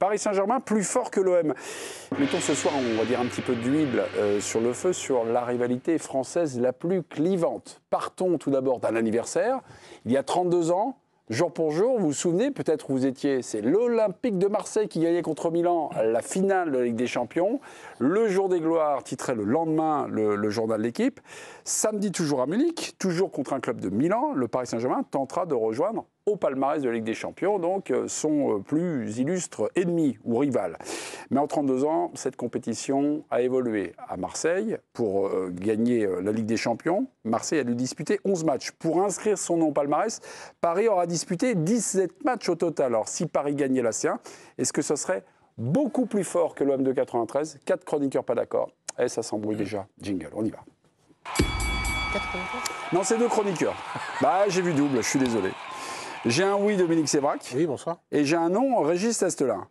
Paris Saint-Germain plus fort que l'OM. Mettons ce soir, on va dire un petit peu d'huile sur le feu, sur la rivalité française la plus clivante. Partons tout d'abord d'un anniversaire. Il y a 32 ans, jour pour jour, vous vous souvenez, peut-être où vous étiez, c'est l'Olympique de Marseille qui gagnait contre Milan la finale de la Ligue des Champions. Le jour des gloires titrait le lendemain le journal de l'équipe. Samedi, toujours à Munich, toujours contre un club de Milan, le Paris Saint-Germain tentera de rejoindre au palmarès de la Ligue des Champions, donc son plus illustre ennemi ou rival. Mais en 32 ans, cette compétition a évolué à Marseille pour gagner la Ligue des Champions. Marseille a dû disputer 11 matchs. Pour inscrire son nom au palmarès, Paris aura disputé 17 matchs au total. Alors si Paris gagnait la C1, est-ce que ce serait beaucoup plus fort que l'OM de 93? 4 chroniqueurs pas d'accord. Et ça s'embrouille déjà. Jingle, on y va. 4 chroniqueurs? Non, c'est 2 chroniqueurs. Bah, j'ai vu double, je suis désolé. J'ai un oui, Dominique Sévrac. Oui, bonsoir. Et j'ai un non, Régis Tastelin.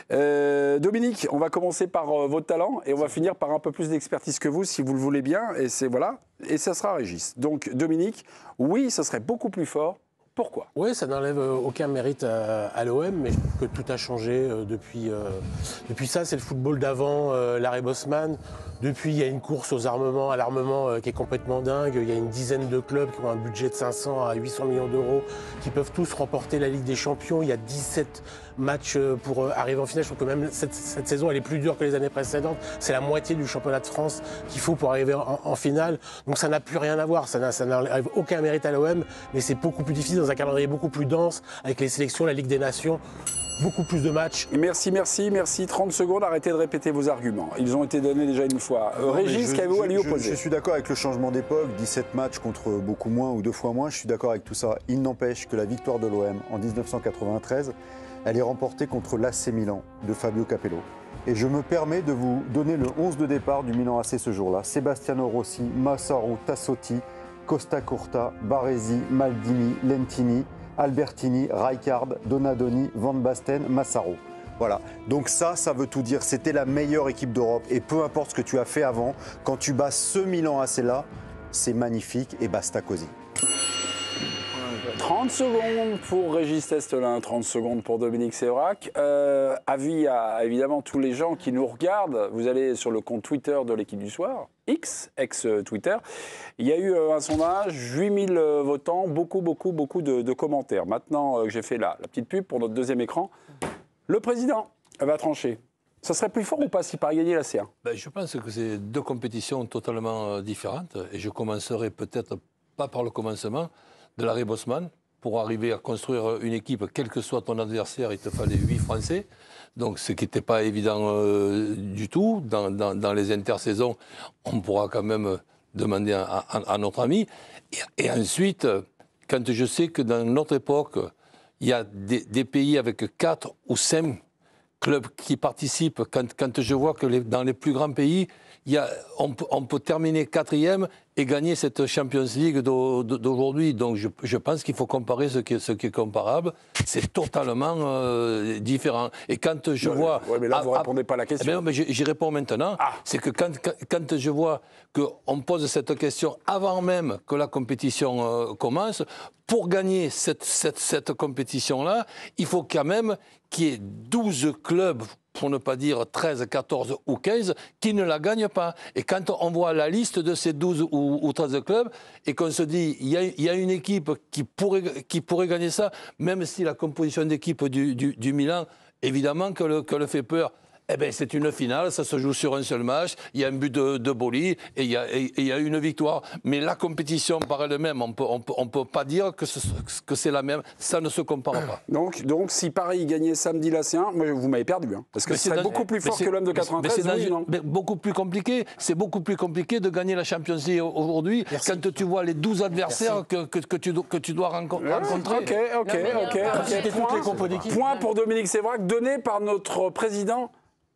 Dominique, on va commencer par votre talent et on va finir par un peu plus d'expertise que vous, si vous le voulez bien. Et c'est voilà. Et ça sera Régis. Donc, Dominique, oui, ça serait beaucoup plus fort. Pourquoi? Oui, ça n'enlève aucun mérite à l'OM, mais je trouve que tout a changé depuis ça. C'est le football d'avant Larry Bosman. Depuis, il y a une course aux armements, à l'armement qui est complètement dingue. Il y a une dizaine de clubs qui ont un budget de 500 à 800 millions d'euros, qui peuvent tous remporter la Ligue des Champions. Il y a 17 matchs pour arriver en finale. Je trouve que même cette saison, elle est plus dure que les années précédentes. C'est la moitié du championnat de France qu'il faut pour arriver en finale. Donc ça n'a plus rien à voir. Ça n'enlève aucun mérite à l'OM, mais c'est beaucoup plus difficile dans un calendrier beaucoup plus dense, avec les sélections, la Ligue des Nations. Beaucoup plus de matchs. Merci. 30 secondes, arrêtez de répéter vos arguments. Ils ont été donnés déjà une fois. Régis, qu'avez-vous à lui opposer? Je suis d'accord avec le changement d'époque, 17 matchs contre beaucoup moins ou 2 fois moins, je suis d'accord avec tout ça. Il n'empêche que la victoire de l'OM en 1993, elle est remportée contre l'AC Milan de Fabio Capello. Et je me permets de vous donner le 11 de départ du Milan AC ce jour-là. Sebastiano Rossi, Massaro, Tassotti, Costa Curta, Baresi, Maldini, Lentini, Albertini, Rijkaard, Donadoni, Van Basten, Massaro. Voilà. Donc ça veut tout dire. C'était la meilleure équipe d'Europe. Et peu importe ce que tu as fait avant, quand tu bats ce Milan AC-là, c'est magnifique et basta così. 30 secondes pour Régis Tastelin, 30 secondes pour Dominique Sévrac. Avis à évidemment tous les gens qui nous regardent. Vous allez sur le compte Twitter de l'équipe du soir, ex-Twitter. Il y a eu un sondage, 8000 votants, beaucoup de commentaires. Maintenant que j'ai fait la petite pub pour notre deuxième écran, le président va trancher. Ça serait plus fort ou pas si Paris gagnait la C1? Je pense que c'est 2 compétitions totalement différentes. Et je commencerai peut-être pas par le commencement de Larry Bosman. Pour arriver à construire une équipe, quel que soit ton adversaire, il te fallait 8 Français. Donc, ce qui n'était pas évident du tout. Dans les intersaisons, on pourra quand même demander à notre ami. Et ensuite, quand je sais que dans notre époque, il y a des pays avec 4 ou 5 clubs qui participent, quand je vois que dans les plus grands pays, on peut terminer 4e et gagner cette Champions League d'aujourd'hui. Donc je pense qu'il faut comparer ce qui est comparable. C'est totalement différent. Et quand je vois... Oui, mais là, vous ne répondez pas à la question. Mais j'y réponds maintenant. C'est que quand je vois qu'on pose cette question avant même que la compétition commence, pour gagner cette compétition-là, il faut quand même qu'il y ait 12 clubs, pour ne pas dire 13, 14 ou 15, qui ne la gagnent pas. Et quand on voit la liste de ces 12 ou 13 clubs, et qu'on se dit, il y a une équipe qui pourrait gagner ça, même si la composition d'équipe du Milan, évidemment que le fait peur. Eh bien, c'est une finale, ça se joue sur un seul match, il y a un but de Boli et il y a une victoire. Mais la compétition par elle-même, on peut pas dire que c'est la même, ça ne se compare pas. Donc si Paris gagnait samedi la C1, moi, vous m'avez perdu. Parce que c'est beaucoup plus fort que l'homme de 93. Mais beaucoup plus compliqué. C'est beaucoup plus compliqué de gagner la Champions League aujourd'hui quand tu vois les 12 adversaires que tu dois rencontrer. Ok. Point pour Dominique Sévrac, donné par notre président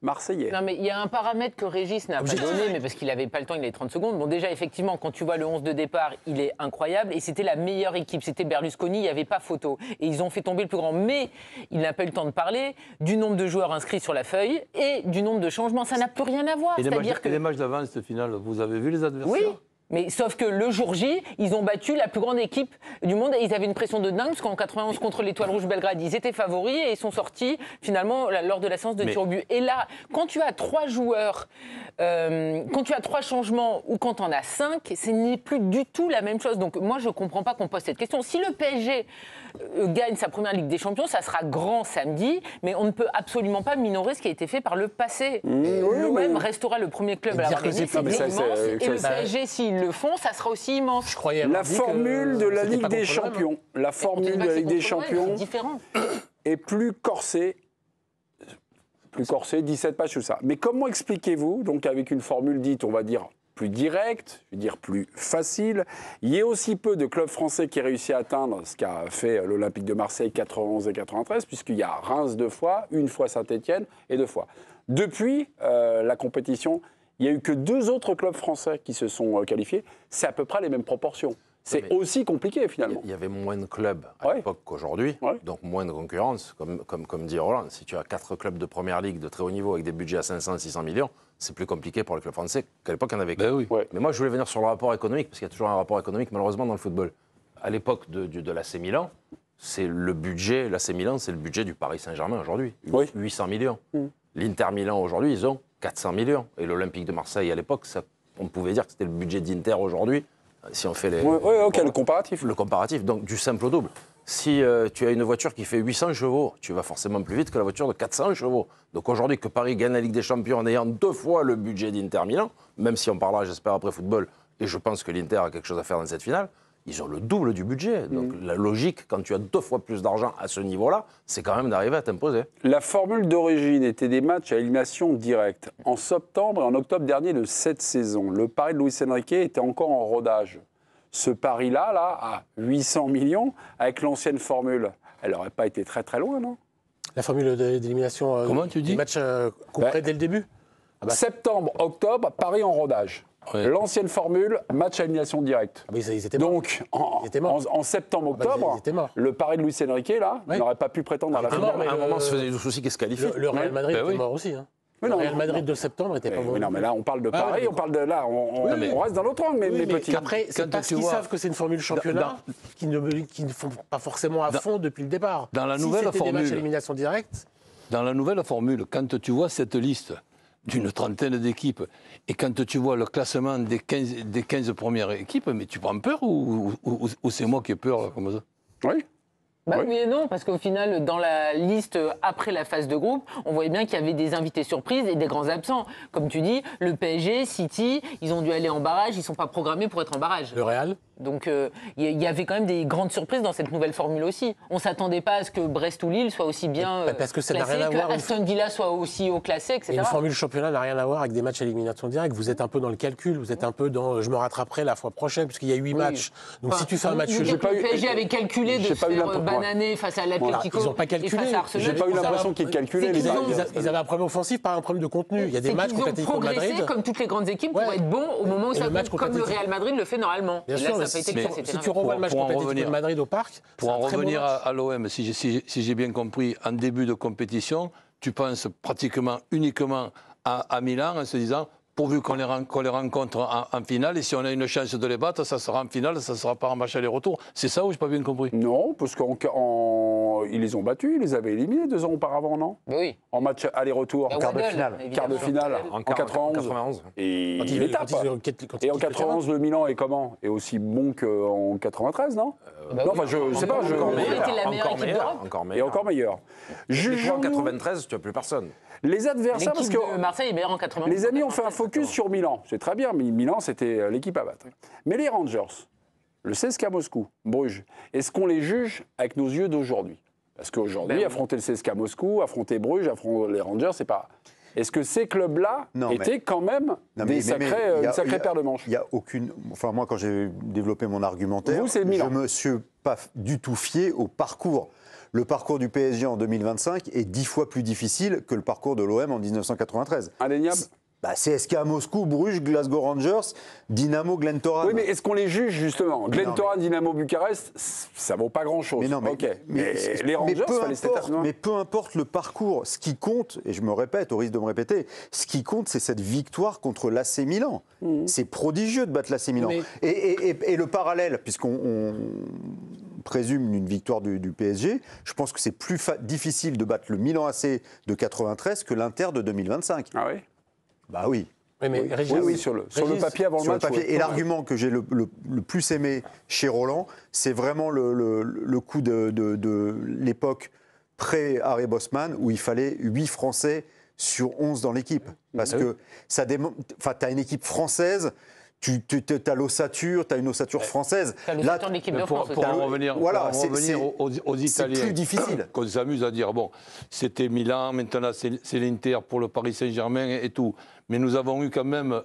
marseillais. Non, mais il y a un paramètre que Régis n'a pas donné, mais parce qu'il n'avait pas le temps, il avait 30 secondes. Bon, déjà, effectivement, quand tu vois le 11 de départ, il est incroyable. Et c'était la meilleure équipe. C'était Berlusconi, il n'y avait pas photo. Et ils ont fait tomber le plus grand. Mais il n'a pas eu le temps de parler du nombre de joueurs inscrits sur la feuille et du nombre de changements. Ça n'a plus rien à voir. Et les matchs d'avant, cette finale, vous avez vu les adversaires? Oui. Mais sauf que le jour J, ils ont battu la plus grande équipe du monde et ils avaient une pression de dingue parce qu'en 91 contre l'Étoile Rouge Belgrade, ils étaient favoris et ils sont sortis finalement lors de la séance de tir au but. Et là, quand tu as 3 joueurs, quand tu as 3 changements ou quand on a 5, ce n'est plus du tout la même chose. Donc moi, je ne comprends pas qu'on pose cette question. Si le PSG gagne sa première Ligue des Champions, ça sera grand samedi, mais on ne peut absolument pas minorer ce qui a été fait par le passé. L'OM restera le premier club à l'avoir gagné, c'est immense. Et le PSG, s'ils le font, ça sera aussi immense. Je croyais La formule de la Ligue des Champions, la formule de la Ligue des Champions est plus corsée. Plus corsée, 17 pages, tout ça. Mais comment expliquez-vous, donc avec une formule dite, on va dire, plus directe, je veux dire plus facile, il y a aussi peu de clubs français qui réussissent à atteindre ce qu'a fait l'Olympique de Marseille 91 et 93, puisqu'il y a Reims 2 fois, une fois Saint-Étienne et 2 fois. Depuis la compétition, il n'y a eu que 2 autres clubs français qui se sont qualifiés. C'est à peu près les mêmes proportions. C'est aussi compliqué finalement. Il y avait moins de clubs à l'époque qu'aujourd'hui, donc moins de concurrence, comme dit Roland. Si tu as 4 clubs de première ligue de très haut niveau avec des budgets à 500-600 millions, c'est plus compliqué pour les clubs français qu'à l'époque il y en avait. Oui. Mais moi je voulais venir sur le rapport économique, parce qu'il y a toujours un rapport économique malheureusement dans le football. À l'époque de l'AC Milan, c'est le budget, l'AC Milan c'est le budget du Paris Saint-Germain aujourd'hui, 800 millions. L'Inter Milan aujourd'hui ils ont 400 millions. Et l'Olympique de Marseille à l'époque, on pouvait dire que c'était le budget d'Inter aujourd'hui. Si on fait le comparatif. Le comparatif, donc du simple au double. Si tu as une voiture qui fait 800 chevaux, tu vas forcément plus vite que la voiture de 400 chevaux. Donc aujourd'hui, que Paris gagne la Ligue des Champions en ayant 2 fois le budget d'Inter Milan, même si on parlera, j'espère, après football, et je pense que l'Inter a quelque chose à faire dans cette finale, ils ont le double du budget. Donc la logique, quand tu as 2 fois plus d'argent à ce niveau-là, c'est quand même d'arriver à t'imposer. La formule d'origine était des matchs à élimination directe. En septembre et en octobre dernier de cette saison, le pari de Luis Enrique était encore en rodage. Ce pari-là, à 800 millions, avec l'ancienne formule, elle n'aurait pas été très très loin, non? La formule d'élimination des matchs couperés dès le début. Septembre, octobre, pari en rodage. L'ancienne formule, match à élimination directe. Ils étaient morts. Donc, en septembre-octobre, le pari de Luis Enrique, n'aurait pas pu prétendre à la finale. À un moment, on se faisait des soucis qui se qualifient. Le Real Madrid était mort aussi. Le Real Madrid de septembre était pas bon. Non, mais là, on parle de Paris, on parle de là, on reste dans l'autre angle, mes petits. Après, c'est parce qu'ils savent que c'est une formule championnat qui ne font pas forcément à fond depuis le départ. Dans la nouvelle formule, des matchs à élimination directe. Dans la nouvelle formule, quand tu vois cette liste d'une trentaine d'équipes, et quand tu vois le classement des 15 premières équipes, mais tu prends peur ou c'est moi qui ai peur comme ça? Oui. Oui et non, parce qu'au final, dans la liste après la phase de groupe, on voyait bien qu'il y avait des invités surprises et des grands absents. Comme tu dis, le PSG, City, ils ont dû aller en barrage, ils ne sont pas programmés pour être en barrage. Le Real. Donc il y avait quand même des grandes surprises dans cette nouvelle formule aussi. On ne s'attendait pas à ce que Brest ou Lille soient aussi bien parce que ça classés, n'a rien à voir, que Aston Villa soit aussi haut classé, etc. Et une formule championnat n'a rien à voir avec des matchs à élimination directe. Vous êtes un peu dans le calcul, vous êtes un peu dans je me rattraperai la fois prochaine, puisqu'il y a 8 matchs. Donc si tu fais un match... Le PSG avait calculé de se faire bananer face à l'Atlético ils n'ont pas calculé. et face à Arsenal. J'ai pas eu l'impression qu'ils calculaient. Ils avaient un problème offensif, pas un problème de contenu. Il y a des matchs contre l'Atlético de Madrid. Ils ont progressé comme toutes les grandes équipes pour être bons au moment où ça compte, comme le Real Madrid le fait normalement. Bien sûr, si tu revois le match contre l'Atlético de Madrid au Parc... Pour en revenir à l'OM, si j'ai bien compris, en début de compétition, tu penses pratiquement uniquement à Milan en se disant... Pourvu qu'on les rencontre en finale, et si on a une chance de les battre, ça sera en finale, ça ne sera pas en match aller-retour. C'est ça ou je n'ai pas bien compris? Non, parce qu'ils les ont battus, ils les avaient éliminés 2 ans auparavant, non? Oui. En match aller-retour. En quart de finale. Quart de finale, en 91. Et il les tape. Et en 91, le Milan est comment? Est aussi bon qu'en 93, non? Non, enfin, je ne sais pas. Encore meilleur. Et encore meilleur. En 93, tu n'as plus personne. Les adversaires, parce que Marseille est meilleur en 90. les amis ont fait un focus sur Milan. C'est très bien, mais Milan, c'était l'équipe à battre. Mais les Rangers, le CSKA Moscou, Bruges, est-ce qu'on les juge avec nos yeux d'aujourd'hui? Parce qu'aujourd'hui, affronter le CSKA Moscou, affronter Bruges, affronter les Rangers, c'est pas... Est-ce que ces clubs-là étaient quand même une sacrée paire de manches? Il n'y a aucune... Enfin, moi, quand j'ai développé mon argumentaire, je ne me suis pas du tout fié au parcours. Le parcours du PSG en 2025 est 10 fois plus difficile que le parcours de l'OM en 1993. Indéniable. CSKA à Moscou, Bruges, Glasgow Rangers, Dynamo, Glentoran. Oui, mais est-ce qu'on les juge justement? Glentoran, Dynamo, Bucarest, ça vaut pas grand-chose. Mais les Rangers, mais peu importe le parcours, ce qui compte, et je me répète, au risque de me répéter, ce qui compte, c'est cette victoire contre l'AC Milan. C'est prodigieux de battre l'AC Milan. Et le parallèle, puisqu'on présume une victoire du PSG, je pense que c'est plus difficile de battre le Milan AC de 93 que l'Inter de 2025. Ah oui? Bah oui. Oui, sur le papier avant le match. Et l'argument que j'ai le plus aimé chez Roland, c'est vraiment le coup de l'époque pré-Harry Bosman, où il fallait 8 Français sur 11 dans l'équipe. Parce que tu as une équipe française, tu as l'ossature, tu as une ossature française. Là, de l'équipe de France pour en revenir aux Italiens, c'est plus difficile. Qu'on s'amuse à dire, bon, c'était Milan, maintenant c'est l'Inter pour le Paris Saint-Germain et tout. Mais nous avons eu quand même,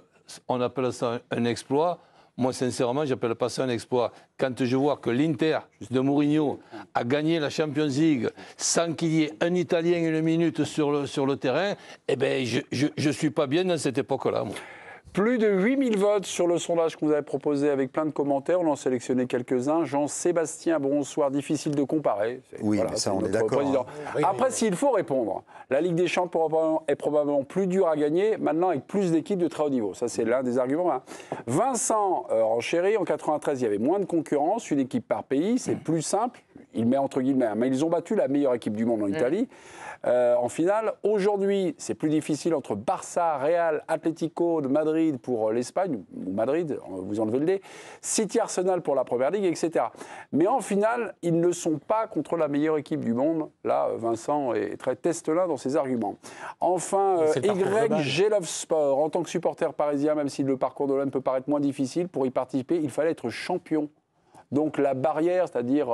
on appelle ça un exploit. Moi, sincèrement, je n'appelle pas ça un exploit. Quand je vois que l'Inter de Mourinho a gagné la Champions League sans qu'il y ait un Italien une minute sur le terrain, eh ben, je ne suis pas bien dans cette époque-là, moi. Plus de 8000 votes sur le sondage qu'on vous avait proposé avec plein de commentaires. On en a sélectionné quelques-uns. Jean-Sébastien, bonsoir. Difficile de comparer. Oui, voilà, ça, on est d'accord. Après, s'il faut répondre, la Ligue des Champions est probablement plus dure à gagner, maintenant avec plus d'équipes de très haut niveau. Ça, c'est l'un des arguments. Hein. Vincent renchérit. En 93, il y avait moins de concurrence, une équipe par pays. C'est plus simple. Il met entre guillemets. Mais ils ont battu la meilleure équipe du monde en Italie. En finale. Aujourd'hui, c'est plus difficile entre Barça, Real, Atlético de Madrid pour l'Espagne, ou Madrid, vous enlevez le dé, City, Arsenal pour la Première Ligue, etc. Mais en finale, ils ne sont pas contre la meilleure équipe du monde. Là, Vincent est très testelin dans ses arguments. Enfin, Y, Love Sport, en tant que supporter parisien, même si le parcours de l'OM peut paraître moins difficile, pour y participer, il fallait être champion. Donc la barrière, c'est-à-dire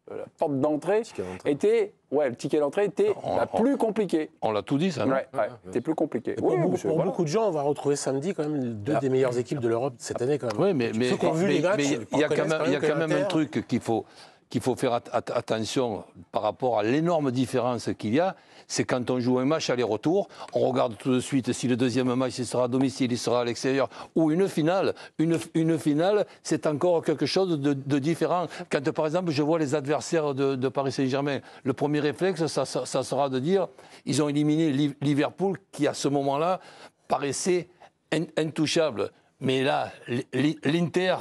la porte d'entrée, était, le ticket d'entrée était plus compliqué. On l'a tout dit, ça, non? C'était plus compliqué. Pour beaucoup de gens, on va retrouver samedi quand même deux des meilleures équipes de l'Europe cette année quand même. Oui, mais il y a quand même un truc qu'il faut faire attention par rapport à l'énorme différence qu'il y a, c'est quand on joue un match aller-retour, on regarde tout de suite si le deuxième match il sera à domicile, il sera à l'extérieur, ou une finale. Une finale, c'est encore quelque chose de différent. Quand, par exemple, je vois les adversaires de Paris Saint-Germain, le premier réflexe, ça sera de dire ils ont éliminé Liverpool, qui à ce moment-là paraissait intouchable. Mais là, l'Inter,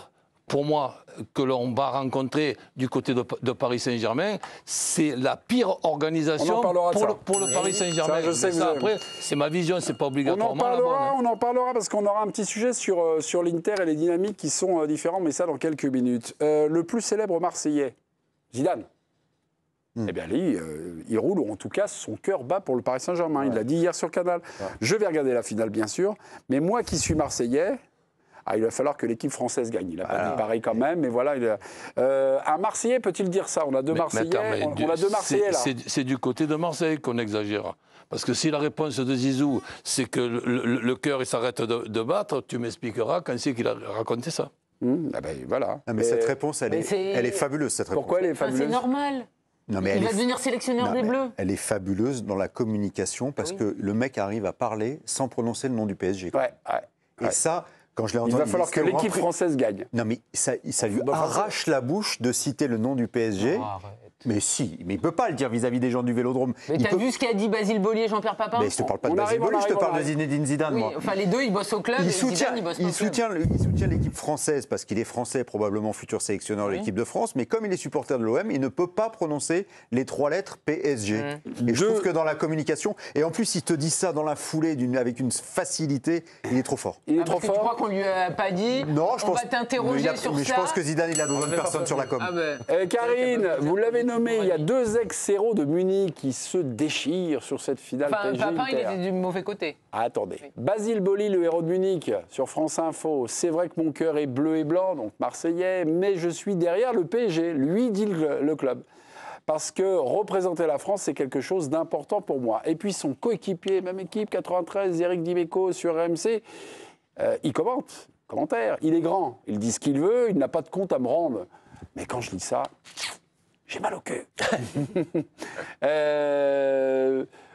pour moi, que l'on va rencontrer du côté de Paris Saint-Germain, c'est la pire organisation pour le Paris Saint-Germain. Après, c'est ma vision, c'est pas obligatoirement la bonne. On en parlera parce qu'on aura un petit sujet sur l'Inter et les dynamiques qui sont différentes, mais ça dans quelques minutes. Le plus célèbre Marseillais, Zidane. Eh bien, lui, il roule, ou en tout cas, son cœur bat pour le Paris Saint-Germain. Il l'a dit hier sur Canal. Je vais regarder la finale, bien sûr, mais moi qui suis Marseillais... il va falloir que l'équipe française gagne. Il n'a pas dit pareil quand même, mais voilà. Un Marseillais peut-il dire ça? On a deux Marseillais, on a deux Marseillais là. C'est du côté de Marseille qu'on exagère. Parce que si la réponse de Zizou, c'est que le cœur s'arrête de battre, tu m'expliqueras quand c'est qu'il a raconté ça. Voilà. Mais cette réponse, elle est fabuleuse. Cette réponse. Pourquoi elle est fabuleuse? C'est normal. Non, mais il va devenir sélectionneur des Bleus. Elle est fabuleuse dans la communication parce que le mec arrive à parler sans prononcer le nom du PSG. Et ça... Quand je l'ai entendu, il va falloir que l'équipe française gagne. Non, mais ça lui arrache la bouche de citer le nom du PSG. Mais si, mais il ne peut pas le dire vis-à-vis des gens du Vélodrome. Mais t'as vu ce qu'a dit Basile Boli et Jean-Pierre Papin? Mais je te parle pas de Basile Boli, je te parle de Zinedine Zidane. Oui, moi. enfin les deux, ils bossent au club. Il soutient l'équipe française parce qu'il est français, probablement futur sélectionneur de l'équipe de France. Mais comme il est supporter de l'OM, il ne peut pas prononcer les 3 lettres PSG. Et je trouve que dans la communication, et en plus il te dit ça dans la foulée avec une facilité, il est trop fort. Il est trop fort. Tu crois qu'on lui a pas dit? Non, on va t'interroger sur ça. Mais je pense que Zidane, il a besoin de personne sur la com. Karine, vous l'avez nommé, il y a 2 ex-héros de Munich qui se déchirent sur cette finale PSG. Papin, il était du mauvais côté. Attendez. Basile Boli, le héros de Munich, sur France Info. C'est vrai que mon cœur est bleu et blanc, donc marseillais, mais je suis derrière le PSG. Lui dit le club. Parce que représenter la France, c'est quelque chose d'important pour moi. Et puis son coéquipier, même équipe, 93, Eric Dimeco sur RMC, il commentaire. Il est grand, il dit ce qu'il veut, il n'a pas de compte à me rendre. Mais quand je lis ça... j'ai mal au cœur.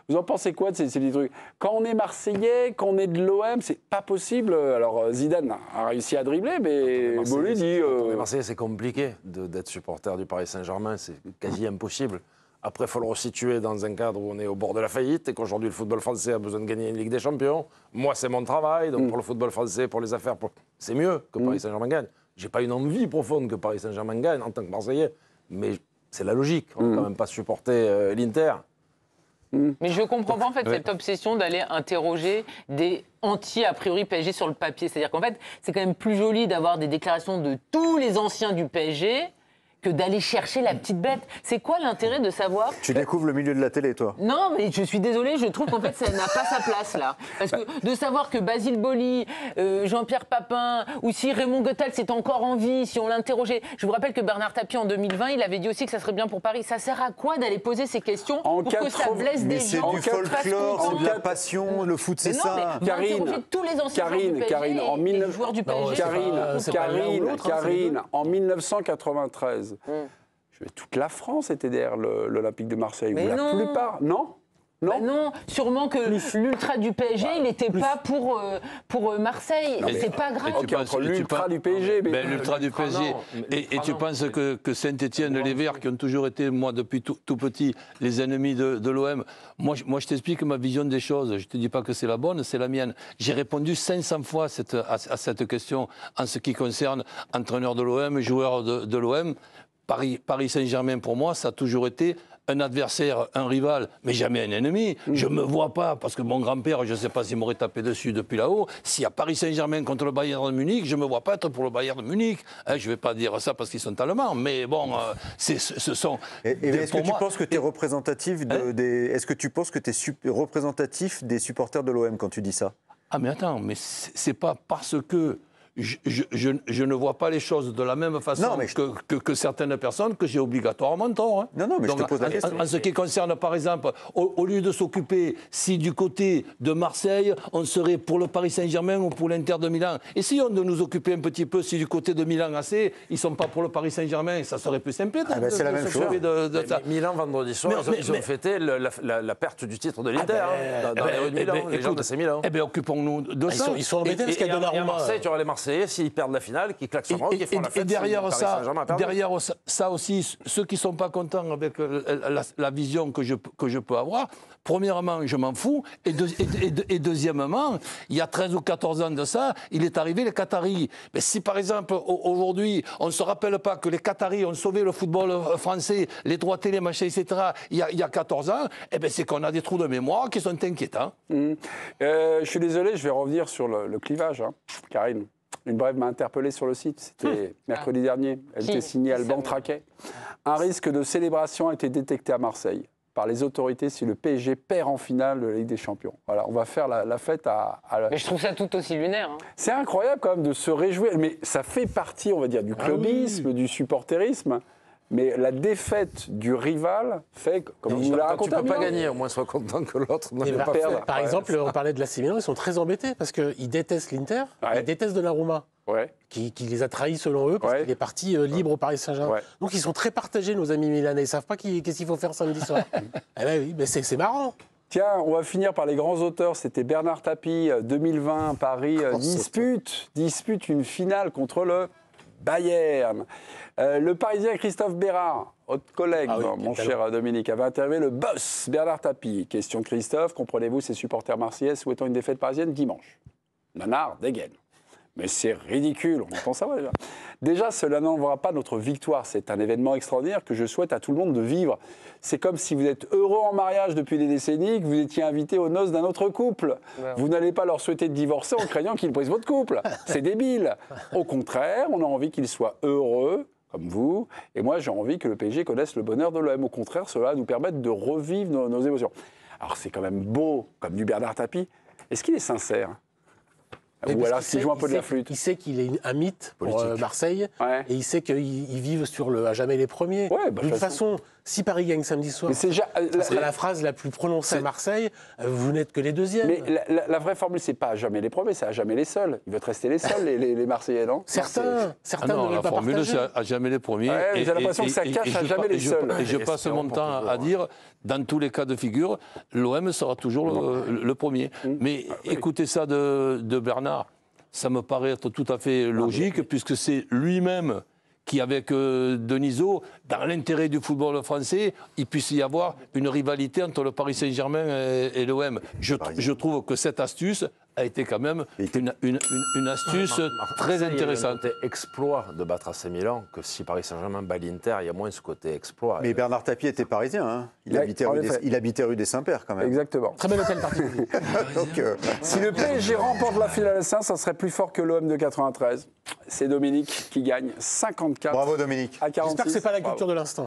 Vous en pensez quoi de ces petits trucs? Quand on est Marseillais, quand on est de l'OM, c'est pas possible. Alors Zidane a réussi à dribbler, mais Bolé dit... Quand on est Marseillais, c'est compliqué d'être supporter du Paris Saint-Germain, c'est quasi impossible. Après, il faut le resituer dans un cadre où on est au bord de la faillite et qu'aujourd'hui, le football français a besoin de gagner une Ligue des Champions. Moi, c'est mon travail, donc pour le football français, pour les affaires, c'est mieux que Paris Saint-Germain gagne. J'ai pas une envie profonde que Paris Saint-Germain gagne en tant que Marseillais, mais c'est la logique. On ne peut quand même pas supporter l'Inter. Mais je comprends pas en fait cette obsession d'aller interroger des anti-a priori PSG sur le papier. C'est-à-dire qu'en fait, c'est quand même plus joli d'avoir des déclarations de tous les anciens du PSG que d'aller chercher la petite bête. C'est quoi l'intérêt de savoir... Tu découvres le milieu de la télé, toi. Non, mais je suis désolée, je trouve qu'en fait, ça n'a pas sa place, là. Parce que de savoir que Basile Boli, Jean-Pierre Papin, ou si Raymond Goethals est encore en vie, si on l'interrogeait... Je vous rappelle que Bernard Tapie, en 2020, il avait dit aussi que ça serait bien pour Paris. Ça sert à quoi d'aller poser ces questions pour que ça blesse des gens? Mais c'est du folklore, c'est de la passion, le foot, c'est ça. Karine, tous les anciens joueurs du PSG et joueurs du PSG. Karine, en 1993, toute la France était derrière l'Olympique de Marseille. Mais la non. plupart, non. Non. Bah non, sûrement que l'ultra du PSG, il n'était pas pour Marseille. C'est pas grave. Entre l'ultra du PSG. Mais l'ultra du PSG. Et tu penses que Saint-Etienne, les Verts, qui ont toujours été, moi, depuis tout petit, les ennemis de l'OM, moi, je t'explique ma vision des choses. Je ne te dis pas que c'est la bonne, c'est la mienne. J'ai répondu 500 fois à cette question en ce qui concerne entraîneur de l'OM, joueur de l'OM. Paris Saint-Germain, pour moi, ça a toujours été un adversaire, un rival, mais jamais un ennemi. Je ne me vois pas, parce que mon grand-père, je ne sais pas s'il m'aurait tapé dessus depuis là-haut, s'il y a Paris Saint-Germain contre le Bayern de Munich, je ne me vois pas être pour le Bayern de Munich. Je ne vais pas dire ça parce qu'ils sont allemands, mais bon, ce sont... Est-ce que tu penses que tu es représentatif Est-ce que tu penses que tu es représentatif des supporters de l'OM quand tu dis ça? Ah mais attends, mais c'est pas parce que je ne vois pas les choses de la même façon que certaines personnes que j'ai obligatoirement tort. Hein. Non, mais donc, je te pose la question. En ce qui concerne, par exemple, au lieu de s'occuper, si du côté de Marseille, on serait pour le Paris Saint-Germain ou pour l'Inter de Milan, essayons de nous occuper un petit peu si du côté de Milan AC, ils ne sont pas pour le Paris Saint-Germain, ça serait plus simple. C'est la même chose. Milan, vendredi soir, ils ont fêté la perte du titre de l'Inter dans les rues de Milan, les gens de ces Milan. Eh bien, occupons-nous de ça. Ils sont embêtés parce qu'il y a Donnarumma. À Marseille, tu auras les Marseillais, s'ils perdent la finale, qui claquent sur moi, qui font la fête. Et derrière ça aussi, ceux qui ne sont pas contents avec la vision que je peux avoir, premièrement, je m'en fous, et deuxièmement, il y a 13 ou 14 ans de ça, il est arrivé les Qataris. Mais si par exemple, aujourd'hui, on ne se rappelle pas que les Qataris ont sauvé le football français, les droits télé, machin, etc., il y a 14 ans, eh ben c'est qu'on a des trous de mémoire qui sont inquiétants. Je suis désolé, je vais revenir sur le clivage, hein. Karine. Une brève m'a interpellé sur le site, c'était mercredi dernier. Elle était signée Alban Traquet. Un risque de célébration a été détecté à Marseille par les autorités si le PSG perd en finale de la Ligue des Champions. Voilà, on va faire la fête à Mais je trouve ça tout aussi lunaire. Hein. C'est incroyable quand même de se réjouir, mais ça fait partie, on va dire, du clubisme, du supporterisme. Mais la défaite du rival fait, comme vous l'avez raconté, tu ne peux pas gagner, au moins sois content que l'autre ne pas perdre. Par exemple, on parlait de l'AC Milan, ils sont très embêtés parce qu'ils détestent l'Inter, ils détestent Donnarumma, qui les a trahis selon eux parce qu'il est parti libre au Paris Saint-Germain. Donc ils sont très partagés, nos amis milanais, ils ne savent pas qu'est-ce qu'il faut faire samedi soir. Eh ben oui, mais c'est marrant. Tiens, on va finir par les grands auteurs. C'était Bernard Tapie, 2020, Paris dispute une finale contre le Bayern. Le Parisien Christophe Bérard, votre collègue, mon cher Dominique, avait interviewé le boss Bernard Tapie. Question Christophe, comprenez-vous ces supporters marseillais souhaitant une défaite parisienne dimanche? Nanard dégaine. Mais c'est ridicule, on entend ça déjà. Déjà, cela n'enlèvera pas notre victoire. C'est un événement extraordinaire que je souhaite à tout le monde de vivre. C'est comme si vous êtes heureux en mariage depuis des décennies, que vous étiez invité aux noces d'un autre couple. Ouais. Vous n'allez pas leur souhaiter de divorcer en craignant qu'ils brisent votre couple. C'est débile. Au contraire, on a envie qu'ils soient heureux, comme vous. Et moi, j'ai envie que le PSG connaisse le bonheur de l'OM. Au contraire, cela va nous permettre de revivre nos émotions. Alors, c'est quand même beau, comme du Bernard Tapie. Est-ce qu'il est sincère ? Ou alors s'il joue un peu de la flûte. Il sait qu'il est un mythe pour Marseille, et il sait qu'ils vivent sur le à jamais les premiers. Ouais, de toute façon, Si Paris gagne samedi soir, Mais c'est ça sera la phrase la plus prononcée à Marseille, vous n'êtes que les deuxièmes. Mais la vraie formule, c'est pas à jamais les premiers, c'est à jamais les seuls. Ils veulent rester les seuls, les Marseillais, non? Certains ne non, veulent la pas formule, partager. c'est à jamais les premiers. Ouais, j'ai l'impression que ça cache à jamais les seuls. Et je passe mon temps à dire, dans tous les cas de figure, l'OM sera toujours le premier. Mais écoutez ça de Bernard, ça me paraît être tout à fait logique, puisque c'est lui-même qui, avec Denisot, dans l'intérêt du football français, il puisse y avoir une rivalité entre le Paris Saint-Germain et l'OM. Je trouve que cette astuce a été quand même une astuce très intéressante. Il y a un exploit de battre AC Milan, que si Paris Saint-Germain bat l'Inter, il y a moins ce côté exploit. Mais Bernard Tapie était parisien, hein. Il, Ouais, habitait rue des Saints-Pères quand même. Exactement. Très bel hôtel particulier. Donc, Si le PSG remporte la finale S1, ça serait plus fort que l'OM de 93. C'est Dominique qui gagne 54 bravo Dominique. à 46. J'espère que c'est pas la Bravo. culture de l'instant.